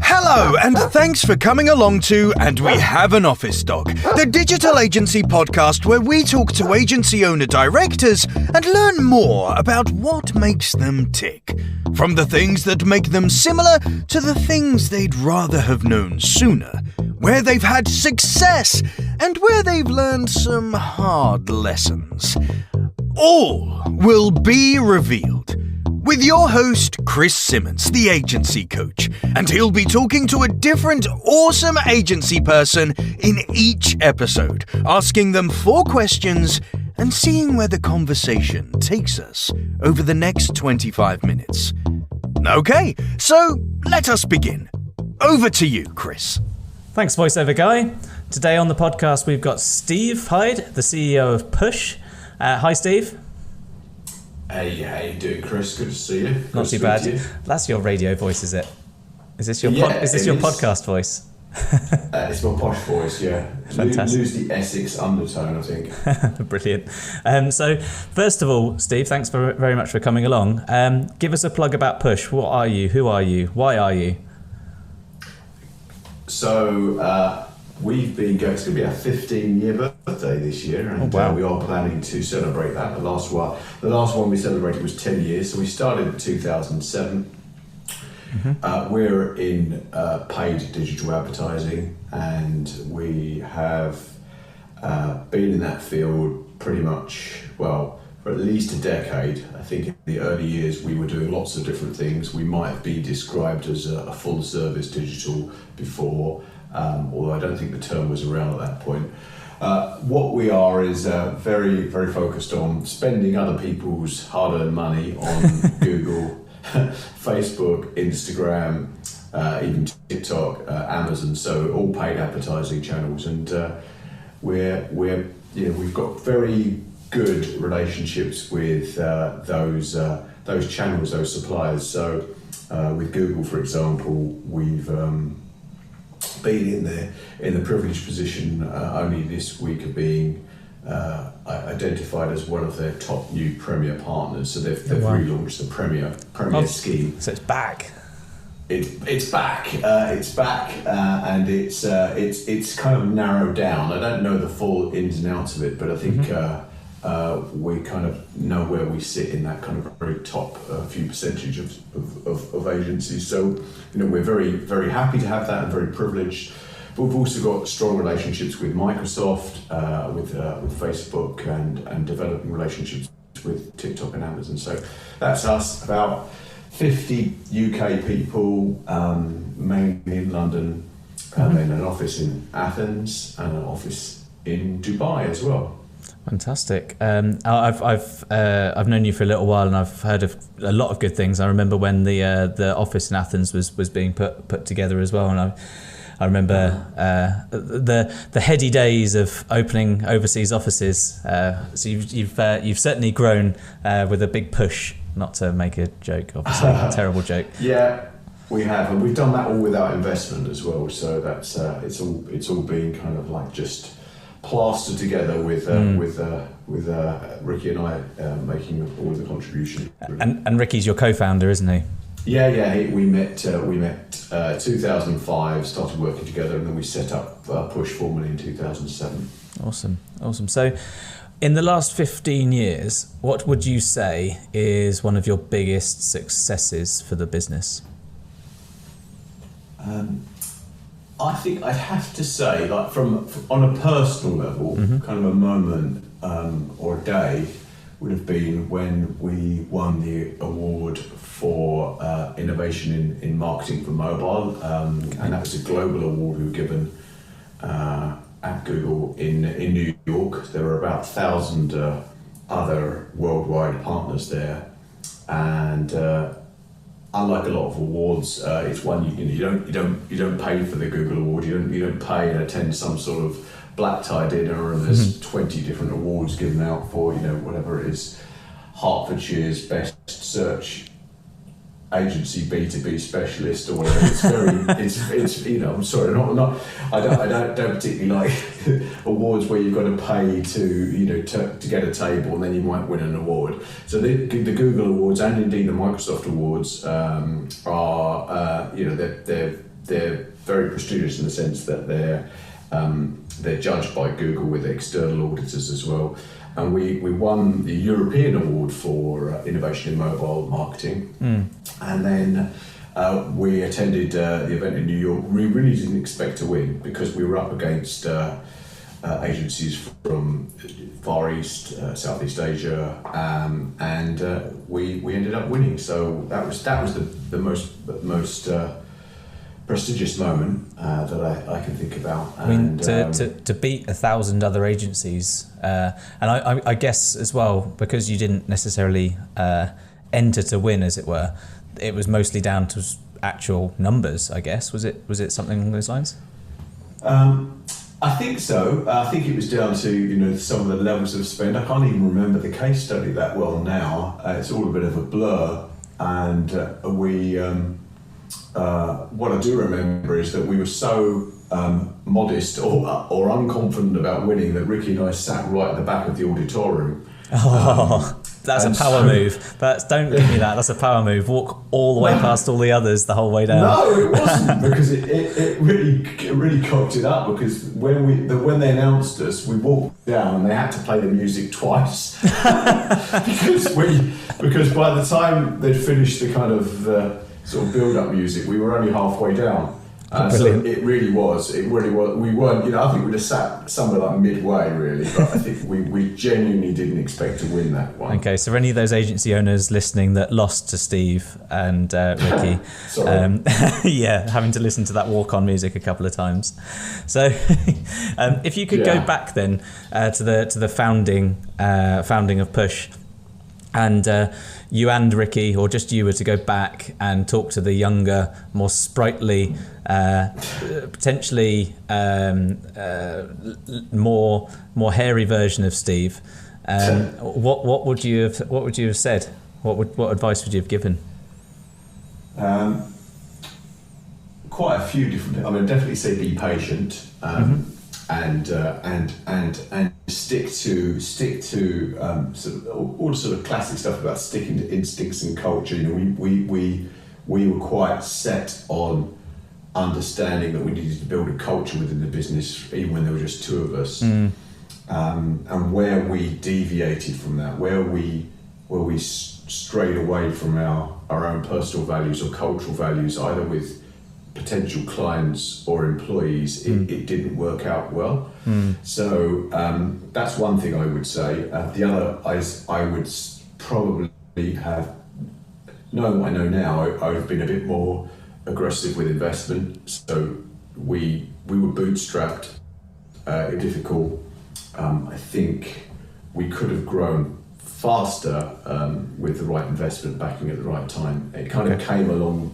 Hello, and thanks for coming along to And We Have an Office Dog, the digital agency podcast where we talk to agency owner-directors and learn more about what makes them tick. From the things that make them similar to the things they'd rather have known sooner, where they've had success and where they've learned some hard lessons. All will be revealed with your host, Chris Simmons, the agency coach, and he'll be talking to a different awesome agency person in each episode, asking them 4 questions and seeing where the conversation takes us over the next 25 minutes. Okay, so let us begin. Over to you, Chris. Thanks, voiceover guy. Today on the podcast, we've got Steve Hyde, the CEO of Push. Hi, Steve. Hey, how you doing, Chris? Good to see you. Not too bad. That's your radio voice, is it? Is this your podcast voice? It's my posh voice, yeah. Fantastic. Lose the Essex undertone, I think. Brilliant. So, first of all, Steve, thanks very much for coming along. Give us a plug about Push. What are you? Who are you? Why are you? So, we've been going, it's going to be our 15-year birthday this year, and we are planning to celebrate that. The last one we celebrated was 10 years, so we started in 2007. Mm-hmm. We're in paid digital advertising, and we have been in that field pretty much, well, for at least a decade. I think in the early years we were doing lots of different things. We might be described as a full-service digital before, although I don't think the term was around at that point. What we are is very, very focused on spending other people's hard-earned money on Google, Facebook, Instagram, even TikTok, Amazon, so all paid advertising channels, and we've got very good relationships with those channels, those suppliers. So with Google, for example, we've been in the privileged position only this week of being identified as one of their top new Premier partners. So they've relaunched the Premier scheme. So it's back. It's back. And it's kind of narrowed down. I don't know the full ins and outs of it, but I think we kind of know where we sit in that kind of very top few percentage of agencies. So, we're very, very happy to have that and very privileged. But we've also got strong relationships with Microsoft, with Facebook, and developing relationships with TikTok and Amazon. So that's us, about 50 UK people, mainly in London, and then an office in Athens and an office in Dubai as well. Fantastic. I've known you for a little while, and I've heard of a lot of good things. I remember when the office in Athens was being put together as well, and I remember the heady days of opening overseas offices. So you've certainly grown with a big push. Not to make a joke, obviously, a terrible joke. Yeah, we have, and we've done that all without investment as well. So that's it's all been kind of like just plastered together with Ricky and I making all of the contribution. And Ricky's your co-founder, isn't he? Yeah. We met 2005, started working together, and then we set up Push formally in 2007. Awesome. So, in the last 15 years, what would you say is one of your biggest successes for the business? I think I'd have to say, like from on a personal level, kind of a moment or a day would have been when we won the award for innovation in marketing for mobile, and that was a global award we were given at Google in New York. There were about 1,000 other worldwide partners there, and unlike a lot of awards, it's one you don't pay for the Google Award. You don't pay and attend some sort of black tie dinner, and there's 20 different awards given out for whatever it is, Hertfordshire's best search agency B2B specialist or whatever. It's very, it's you know, I'm sorry, I don't particularly like awards where you've got to pay to get a table and then you might win an award. So the Google Awards and indeed the Microsoft Awards are they're very prestigious in the sense that they're judged by Google with external auditors as well. And we won the European Award for Innovation in Mobile Marketing. And then we attended the event in New York. We really didn't expect to win because we were up against agencies from Far East, Southeast Asia, and we ended up winning. So that was the most prestigious moment that I can think about. I mean, to beat 1,000 other agencies, and I guess as well, because you didn't necessarily enter to win, as it were, it was mostly down to actual numbers, I guess. Was it something along those lines? I think so. I think it was down to some of the levels of spend. I can't even remember the case study that well now. It's all a bit of a blur, and we. What I do remember is that we were so modest or unconfident about winning that Ricky and I sat right at the back of the auditorium. That's a power move. Don't give me that. That's a power move. Walk all the way past all the others the whole way down. No, it wasn't, because it really cocked it up, because when they announced us, we walked down and they had to play the music twice because by the time they'd finished the kind of sort of build-up music, we were only halfway down. So it really was. We weren't. I think we just sat somewhere like midway, really. But I think we genuinely didn't expect to win that one. Okay, so for any of those agency owners listening that lost to Steve and Ricky, having to listen to that walk-on music a couple of times. So, if you could go back then to the founding of Push, and you and Ricky, or just you, were to go back and talk to the younger, more sprightly, potentially more hairy version of Steve, what would you have said? What advice would you have given? Quite a few different. I mean, I'd definitely say be patient. And stick to sort of all the sort of classic stuff about sticking to instincts and culture. We were quite set on understanding that we needed to build a culture within the business, even when there were just two of us. And where we deviated from that, where we strayed away from our own personal values or cultural values, either with potential clients or employees, it didn't work out well. So that's one thing I would say. The other is I would probably have, knowing what I know now, I would have been a bit more aggressive with investment. So we were bootstrapped, difficult. I think we could have grown faster with the right investment backing at the right time. It kind of came along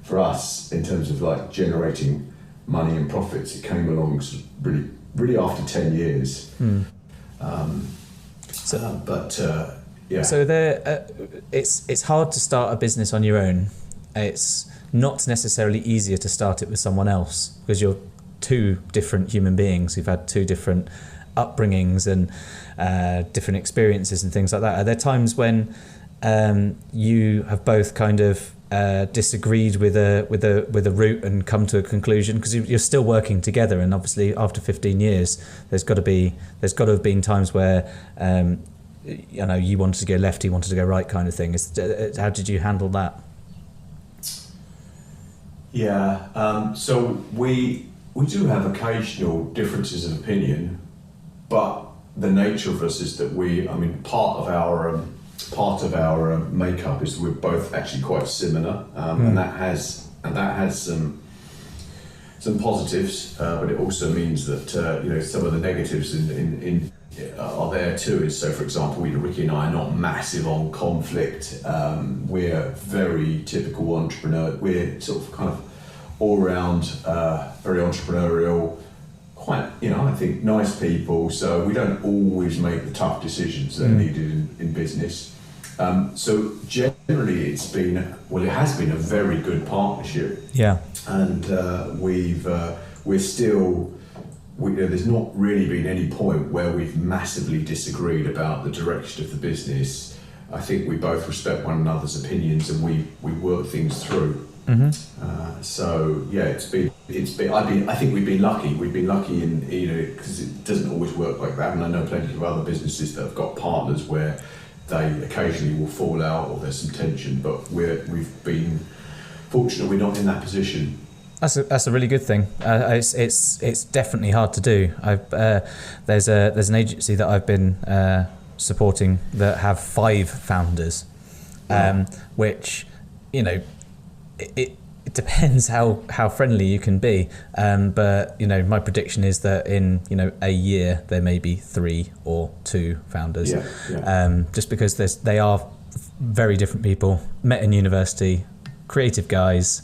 for us in terms of like generating money and profits. It came along sort of really after 10 years. So there, it's hard to start a business on your own. It's not necessarily easier to start it with someone else, because you're two different human beings who've had two different upbringings and different experiences and things like that. Are there times when you have both kind of disagreed with a route and come to a conclusion, because you're still working together, and obviously after 15 years there's got to have been times where you wanted to go left, he wanted to go right, kind of thing. How did you handle that? So we do have occasional differences of opinion, but the nature of us is that part of our makeup is we're both actually quite similar, and that has some positives, but it also means that some of the negatives are there too. So, for example, Ricky and I are not massive on conflict. We're very typical entrepreneur. We're sort of kind of all round very entrepreneurial, quite I think nice people. So we don't always make the tough decisions that are needed in business. So generally, it has been a very good partnership. Yeah. And there's not really been any point where we've massively disagreed about the direction of the business. I think we both respect one another's opinions and we work things through. Mm-hmm. So yeah, I think we've been lucky. We've been lucky in, because it doesn't always work like that. And I know plenty of other businesses that have got partners where they occasionally will fall out or there's some tension, but we've been fortunate we're not in that position. That's a really good thing. It's definitely hard to do. There's an agency that I've been supporting that have 5 founders, which it depends how friendly you can be. But my prediction is that in a year there may be 3 or 2 founders. Just because they are very different people, met in university, creative guys.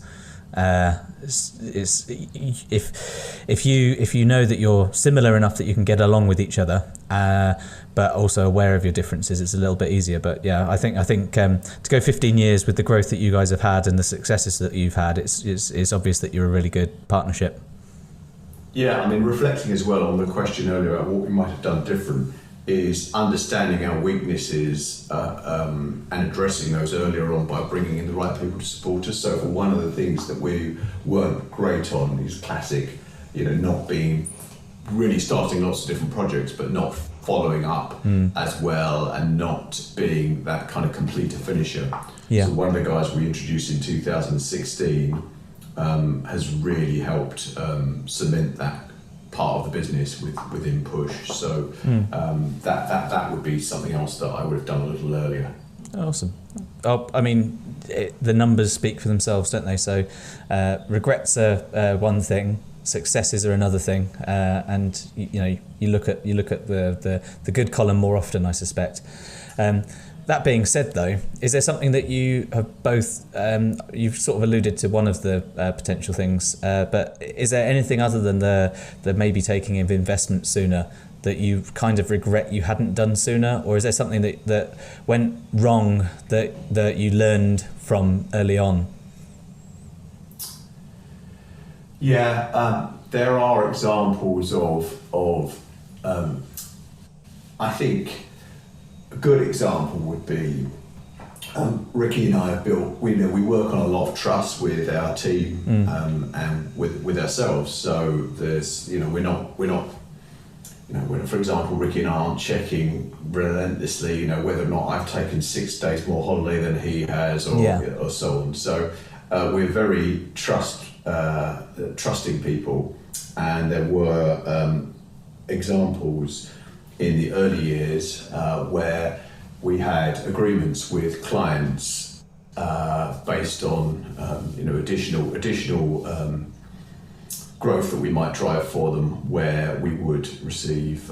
If you know that you're similar enough that you can get along with each other, but also aware of your differences, it's a little bit easier. But yeah, I think to go 15 years with the growth that you guys have had and the successes that you've had, it's obvious that you're a really good partnership. Yeah, I mean, reflecting as well on the question earlier about what we might have done different is understanding our weaknesses and addressing those earlier on by bringing in the right people to support us. So for one of the things that we weren't great on is classic, not being really starting lots of different projects but not following up as well and not being that kind of completer finisher. Yeah. So one of the guys we introduced in 2016 has really helped cement that part of the business within Push. So that would be something else that I would have done a little earlier. Awesome. I mean, the numbers speak for themselves, don't they? So regrets are one thing, successes are another thing, and you look at the good column more often, I suspect. That being said, though, is there something that you have both, you've sort of alluded to one of the potential things, but is there anything other than the maybe taking of investment sooner that you kind of regret you hadn't done sooner? Or is there something that went wrong that you learned from early on? Yeah, there are examples of I think, a good example would be Ricky and I have built. We work on a lot of trust with our team and with ourselves. So there's we're not. For example, Ricky and I aren't checking relentlessly. Whether or not I've taken 6 days more holiday than he has, or so on. So we're very trusting people, and there were examples in the early years where we had agreements with clients based on additional growth that we might drive for them, where we would receive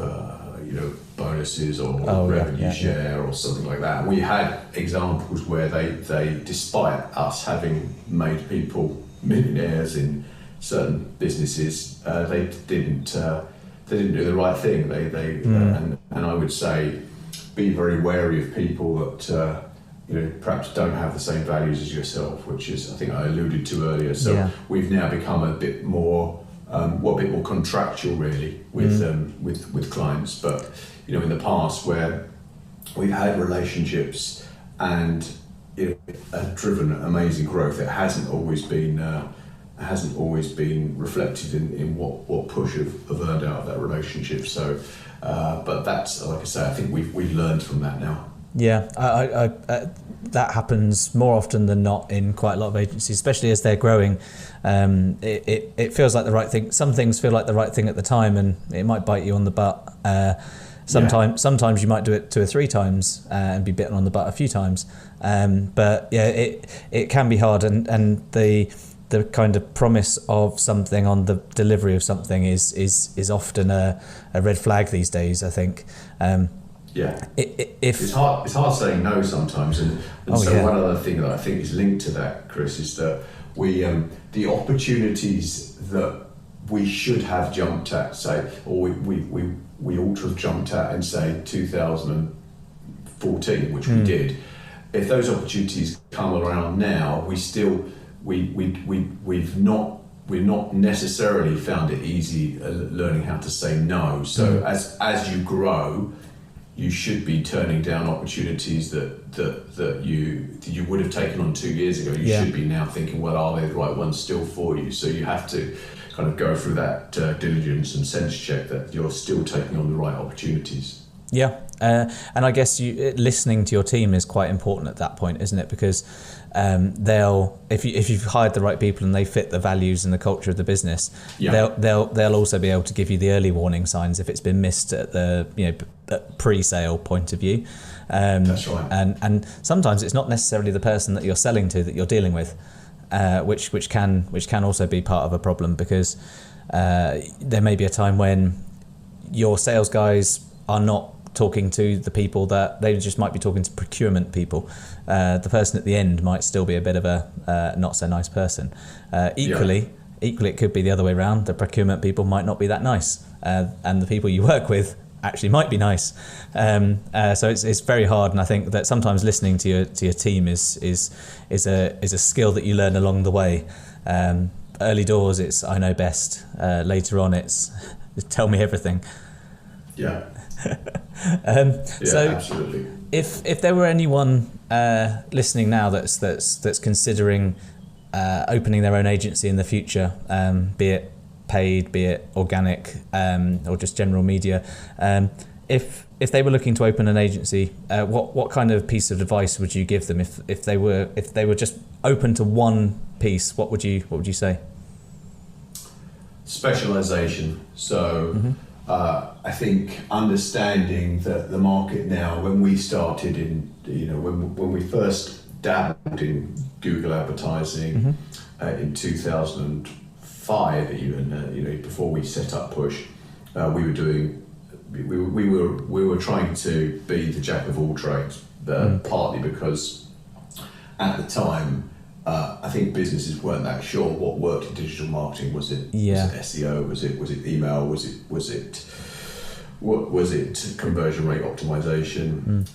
bonuses or revenue share or something like that. And we had examples where they despite us having made people millionaires in certain businesses, they didn't do the right thing. And I would say, be very wary of people that perhaps don't have the same values as yourself, which is, I think I alluded to earlier. So we've now become a bit more contractual really with clients. But in the past, where we've had relationships and have driven amazing growth, it hasn't always been reflected in what Push have earned out of that relationship. So, but that's, like I say, I think we've learned from that now. Yeah, I that happens more often than not in quite a lot of agencies, especially as they're growing. It feels like the right thing. Some things feel like the right thing at the time, and it might bite you on the butt. Sometimes you might do it 2 or 3 times and be bitten on the butt a few times. But yeah, it can be hard, and the kind of promise of something on the delivery of something is often a red flag these days, I think. It's hard saying no sometimes, and one other thing that I think is linked to that, Chris, is that we the opportunities that we should have jumped at, say, or we ought to have jumped at in, say, 2014, which we did. if those opportunities come around now, we've not necessarily found it easy learning how to say no. So as you grow, you should be turning down opportunities that you would have taken on 2 years ago. You should be now thinking, well, are they the right ones still for you? So you have to kind of go through that diligence and sense check that you're still taking on the right opportunities. Yeah, and I guess listening to your team is quite important at that point, isn't it? Because if you've hired the right people and they fit the values and the culture of the business, they'll also be able to give you the early warning signs if it's been missed at the pre-sale point of view. That's right. And sometimes it's not necessarily the person that you're selling to that you're dealing with, which can also be part of a problem, because there may be a time when your sales guys are not talking to the people that they just might be talking to procurement people. The person at the end might still be a bit of a not so nice person. Equally, it could be the other way around. The procurement people might not be that nice, and the people you work with actually might be nice. So it's very hard, and I think that sometimes listening to your team is a skill that you learn along the way. Early doors, it's I know best. Later on, it's tell me everything. Yeah. So absolutely. If there were anyone listening now that's considering opening their own agency in the future, be it paid, be it organic, or just general media, if they were looking to open an agency, what kind of piece of advice would you give them if they were just open to one piece? What would you say? Specialization. So. I think understanding that the market now, when we started when we first dabbled in Google advertising in 2005, even before we set up Push, we were trying to be the jack of all trades, partly because at the time I think businesses weren't that sure what worked in digital marketing. Was it SEO? Was it email? Was it conversion rate optimization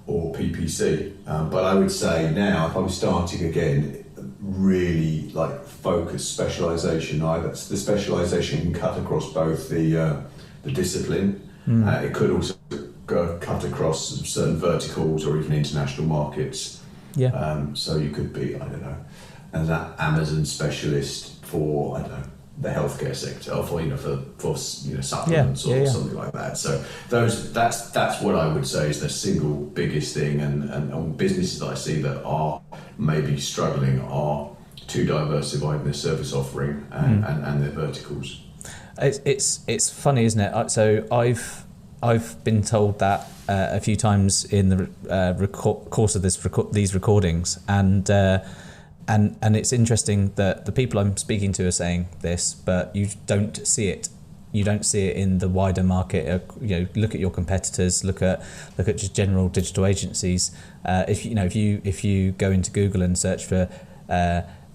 or PPC? But I would say now, if I'm starting again, really focus specialization. The specialization can cut across both the discipline. It could also cut across certain verticals or even international markets. So you could be, I don't know, an Amazon specialist for, I don't know, the healthcare sector, or for supplements or something like that. So that's what I would say is the single biggest thing, and businesses that I see that are maybe struggling are too diversified in their service offering and their verticals. It's funny, isn't it? So I've been told that a few times in the course of these recordings, and it's interesting that the people I'm speaking to are saying this, but you don't see it. You don't see it in the wider market. Look at your competitors. Look at just general digital agencies. If you go into Google and search for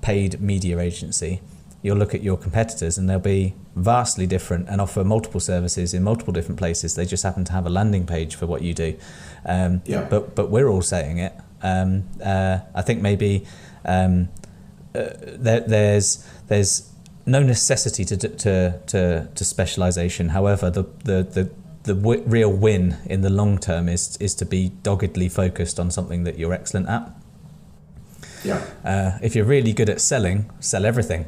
paid media agency, you'll look at your competitors and they'll be vastly different and offer multiple services in multiple different places. They just happen to have a landing page for what you do. But we're all saying it. I think maybe there's no necessity to specialization. However, the real win in the long term is to be doggedly focused on something that you're excellent at. If you're really good at selling, sell everything.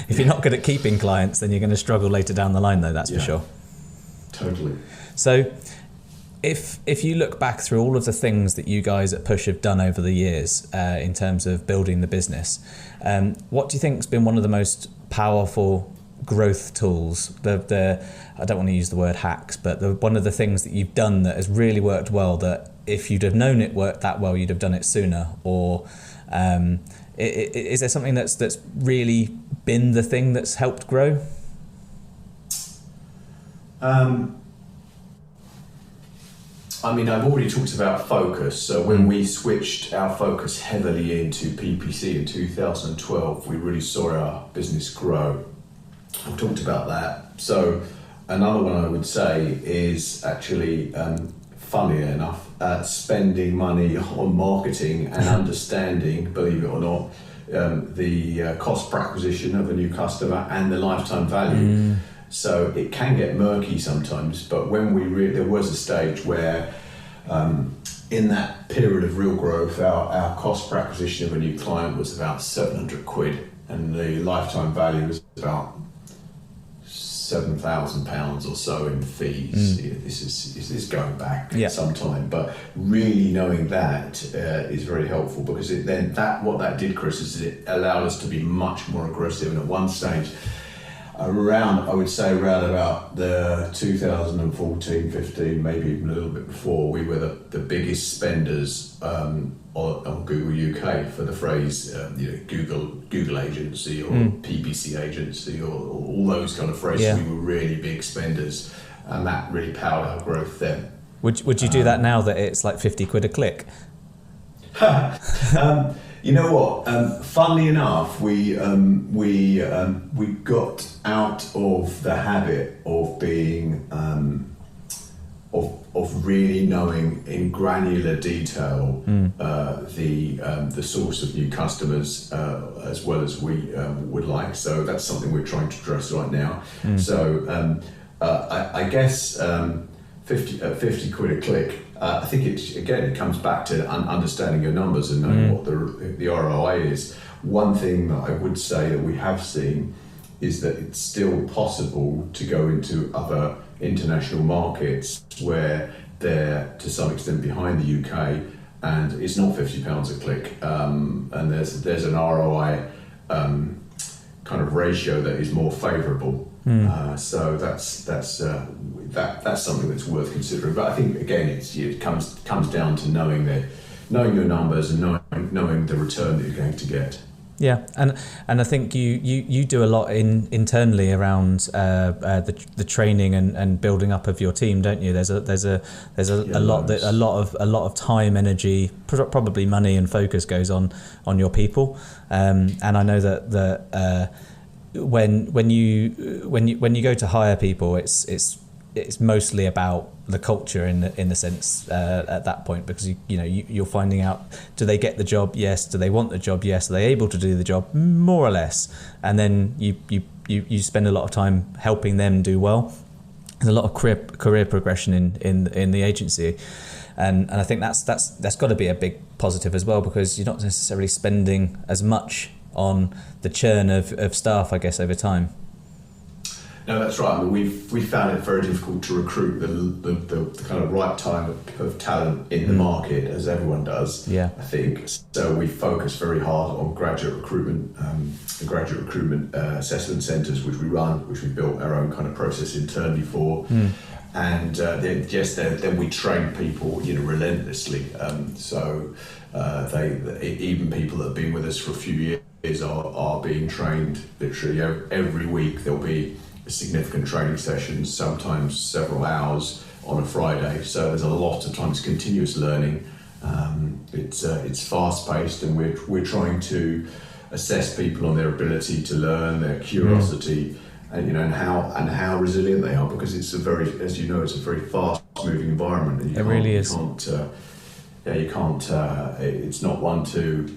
If you're not good at keeping clients, then you're going to struggle later down the line, though, that's for sure. Totally. So if you look back through all of the things that you guys at Push have done over the years in terms of building the business, what do you think has been one of the most powerful growth tools? I don't want to use the word hacks, but one of the things that you've done that has really worked well, that if you'd have known it worked that well, you'd have done it sooner? Or is there something that's really been the thing that's helped grow? I've already talked about focus. So when we switched our focus heavily into PPC in 2012, we really saw our business grow. I've talked about that. So another one I would say is actually, funnily enough, spending money on marketing and understanding, believe it or not, the cost per acquisition of a new customer and the lifetime value. So it can get murky sometimes, but when there was a stage where in that period of real growth, our cost per acquisition of a new client was about 700 quid and the lifetime value was about £7,000 or so in fees. This is going back some time, but really knowing that is very helpful, because what that did, Chris, is it allowed us to be much more aggressive. And at one stage, around about the 2014, 15, maybe even a little bit before, we were the biggest spenders on Google UK for the phrase Google agency or PPC agency or all those kind of phrases. We were really big spenders, and that really powered our growth then. Would you do that now that it's like 50 quid a click? You know what? Funnily enough, we got out of the habit of being of really knowing in granular detail the source of new customers as well as we would like. So that's something we're trying to address right now. So I guess 50 quid a click. I think it comes back to understanding your numbers and knowing what the ROI is. One thing that I would say that we have seen is that it's still possible to go into other international markets where they're to some extent behind the UK, and it's not £50 a click, and there's an ROI kind of ratio that is more favourable. So that's something that's worth considering. But I think again, it comes down to knowing your numbers and knowing the return that you're going to get. Yeah, and I think you do a lot internally around the training and building up of your team, don't you? There's a lot of time, energy, probably money and focus goes on your people, and I know that when you go to hire people, it's mostly about the culture in the sense at that point, because you're finding out, do they get the job? Yes. Do they want the job? Yes. Are they able to do the job? More or less. And then you spend a lot of time helping them do well. There's a lot of career progression in the agency, and I think that's got to be a big positive as well, because you're not necessarily spending as much on the churn of staff, I guess, over time. No, that's right. I mean, we've found it very difficult to recruit the kind of right type of talent in the market, as everyone does. Yeah, I think so. We focus very hard on graduate recruitment, assessment centres, which we run, which we built our own kind of process internally for, and then we train people, relentlessly. So even people that have been with us for a few years are being trained literally every week. There'll be significant training sessions, sometimes several hours on a Friday. So there's a lot of times continuous learning. It's fast paced, and we're trying to assess people on their ability to learn, their curiosity, and how resilient they are, because it's a very fast moving environment. And it really is. You can't. It's not one to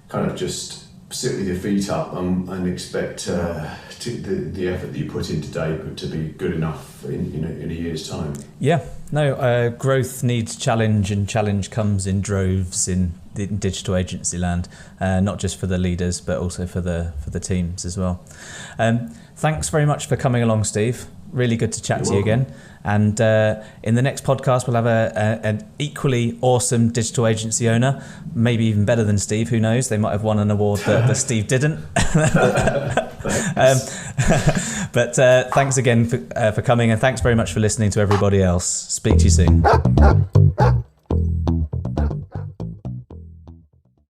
kind of just sit with your feet up and expect the effort that you put in today to be good enough in a year's time. Yeah, no, growth needs challenge, and challenge comes in droves in digital agency land, not just for the leaders but also for the teams as well. Thanks very much for coming along, Steve. Really good to chat to you again. And in the next podcast, we'll have an equally awesome digital agency owner, maybe even better than Steve. Who knows? They might have won an award that Steve didn't. But thanks again for coming, and thanks very much for listening to everybody else. Speak to you soon.